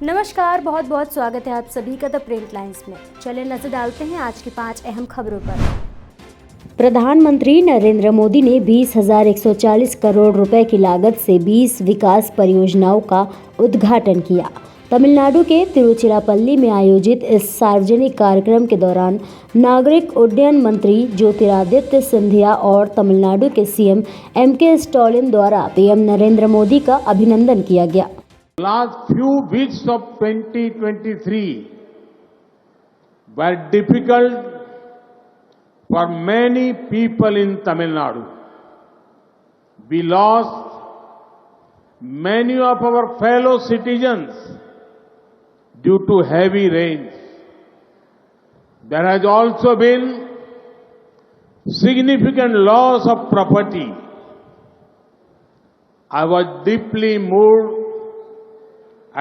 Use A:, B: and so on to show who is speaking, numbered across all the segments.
A: नमस्कार, बहुत बहुत स्वागत है आप सभी का द प्रिंट लाइन्स में। चलिए नजर डालते हैं आज की 5 अहम खबरों पर। प्रधानमंत्री नरेंद्र मोदी ने 20,140 करोड़ रुपए की लागत से 20 विकास परियोजनाओं का उद्घाटन किया। तमिलनाडु के तिरुचिरापल्ली में आयोजित इस सार्वजनिक कार्यक्रम के दौरान नागरिक उड्डयन मंत्री ज्योतिरादित्य सिंधिया और तमिलनाडु के सीएम एम.के. स्टालिन द्वारा पीएम नरेंद्र मोदी का अभिनंदन किया गया।
B: Last few weeks of 2023 were difficult for many people in Tamil Nadu. We lost many of our fellow citizens due to heavy rains. There has also been significant loss of property. I was deeply moved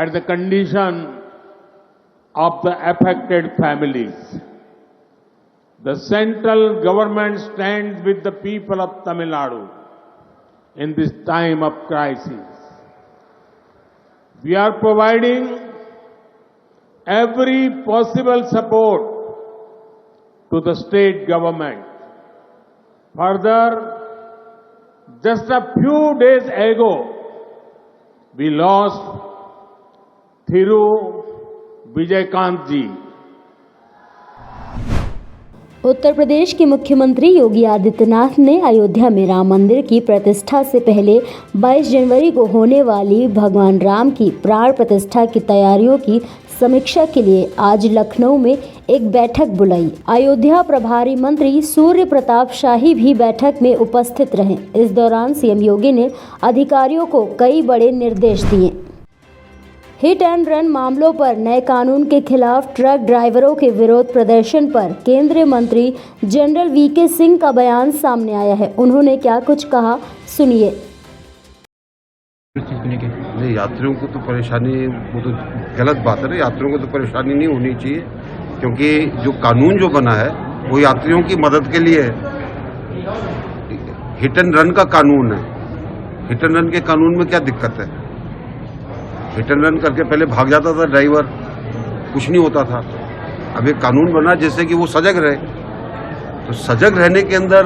B: at the condition of the affected families. The central government stands with the people of Tamil Nadu in this time of crisis. We are providing every possible support to the state government. Further, just a few days ago, we lost Thiru Vijaykant जी।
A: उत्तर प्रदेश के मुख्यमंत्री योगी आदित्यनाथ ने अयोध्या में राम मंदिर की प्रतिष्ठा से पहले 22 जनवरी को होने वाली भगवान राम की प्राण प्रतिष्ठा की तैयारियों की समीक्षा के लिए आज लखनऊ में एक बैठक बुलाई। अयोध्या प्रभारी मंत्री सूर्य प्रताप शाही भी बैठक में उपस्थित रहे। इस दौरान सीएम योगी ने अधिकारियों को कई बड़े निर्देश दिए। हिट एंड रन मामलों पर नए कानून के खिलाफ ट्रक ड्राइवरों के विरोध प्रदर्शन पर केंद्रीय मंत्री जनरल वीके सिंह का बयान सामने आया है। उन्होंने क्या कुछ कहा, सुनिए।
C: नहीं, यात्रियों को तो परेशानी, वो तो गलत बात है ना। यात्रियों को तो परेशानी नहीं होनी चाहिए, क्योंकि जो कानून जो बना है वो यात्रियों की मदद के लिए है। हिट एंड रन का कानून है। हिट एंड रन के कानून में क्या दिक्कत है? हिट एंड रन करके पहले भाग जाता था ड्राइवर, कुछ नहीं होता था। अब एक कानून बना जैसे कि वो सजग रहे, तो सजग रहने के अंदर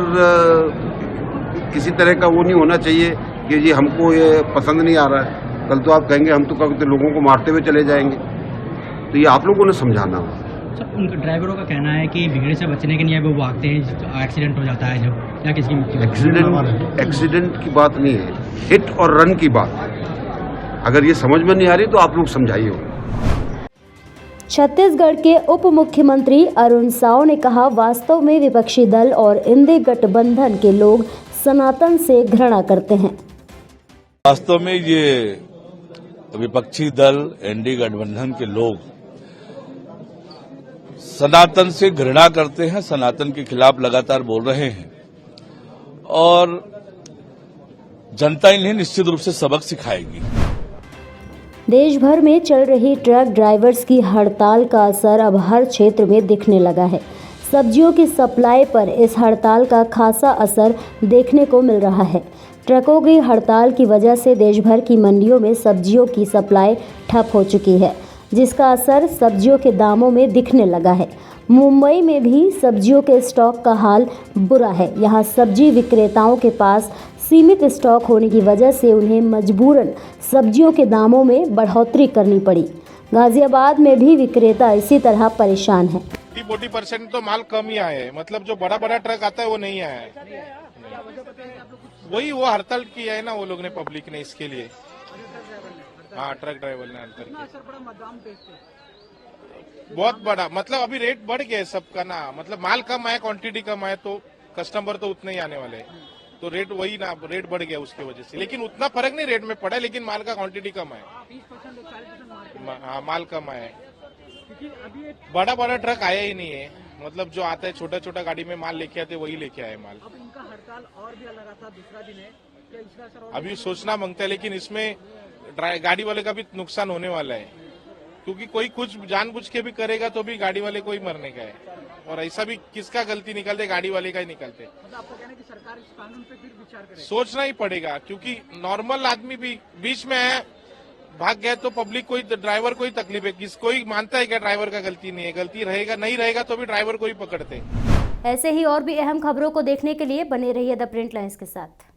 C: किसी तरह का वो नहीं होना चाहिए कि जी हमको ये पसंद नहीं आ रहा है, कल तो आप कहेंगे हम तो कभी लोगों को मारते हुए चले जाएंगे। तो ये आप लोगों ने समझाना हो।
D: उनके ड्राइवरों का कहना है कि भीड़ से बचने के लिए वो भागते हैं, एक्सीडेंट हो जाता है जब, या किसी की
C: एक्सीडेंट की बात नहीं है, हिट और रन की बात है। अगर ये समझ में नहीं आ रही तो आप लोग समझाइए।
A: छत्तीसगढ़ के उप मुख्यमंत्री अरुण साव ने कहा, वास्तव में विपक्षी दल और इंडी गठबंधन के लोग सनातन से घृणा करते हैं।
E: वास्तव में ये विपक्षी दल, इंडी गठबंधन के लोग सनातन से घृणा करते हैं, सनातन के खिलाफ लगातार बोल रहे हैं और जनता इन्हें निश्चित रूप से सबक सिखाएगी।
A: देश भर में चल रही ट्रक ड्राइवर्स की हड़ताल का असर अब हर क्षेत्र में दिखने लगा है। सब्जियों की सप्लाई पर इस हड़ताल का खासा असर देखने को मिल रहा है। ट्रकों की हड़ताल की वजह से देश भर की मंडियों में सब्जियों की सप्लाई ठप हो चुकी है, जिसका असर सब्जियों के दामों में दिखने लगा है। मुंबई में भी सब्जियों के स्टॉक का हाल बुरा है। यहाँ सब्जी विक्रेताओं के पास सीमित स्टॉक होने की वजह से उन्हें मजबूरन सब्जियों के दामों में बढ़ोतरी करनी पड़ी। गाजियाबाद में भी विक्रेता इसी तरह परेशान हैं।
F: 40% तो माल कम ही आया है, मतलब जो बड़ा बड़ा ट्रक आता है वो नहीं आया है। वही वो हड़ताल किया है ना वो लोग ने, पब्लिक ने, इसके लिए। हाँ, ट्रक ड्राइवर ने हड़ताल किया। बहुत बड़ा, मतलब अभी रेट बढ़ गया है सबका ना, मतलब माल कम आया, क्वांटिटी कम आया तो कस्टमर तो उतने ही आने वाले हैं, तो रेट वही ना, रेट बढ़ गया उसकी वजह से। लेकिन उतना फर्क नहीं रेट में पड़ा, लेकिन माल का क्वांटिटी कम है। हाँ, माल कम आया है। बड़ा बड़ा ट्रक आया ही नहीं है, मतलब जो आता है छोटा छोटा गाड़ी में माल लेके आते वही लेके आए माल।
D: अब इनका हड़ताल और भी लगातार दूसरा दिन है, क्या इसका असर और
F: अभी सोचना मांगता है, लेकिन इसमें गाड़ी वाले का भी नुकसान होने वाला है, क्योंकि कोई कुछ जानबूझ के भी करेगा तो भी गाड़ी वाले को ही मरने का है, और ऐसा भी किसका गलती निकलते, गाड़ी वाले का ही निकलते।
D: मतलब आपको कहना है कि सरकार इस कानून पे फिर विचार करे?
F: सोचना ही पड़ेगा, क्योंकि नॉर्मल आदमी भी बीच में है, भाग गया तो पब्लिक कोई ड्राइवर को ही तकलीफ है। कोई मानता है क्या ड्राइवर का गलती नहीं है? गलती रहेगा, नहीं रहेगा तो भी ड्राइवर को ही पकड़ते हैं।
A: ऐसे ही और भी अहम खबरों को देखने के लिए बने रहिए द प्रिंट लाइन्स के साथ।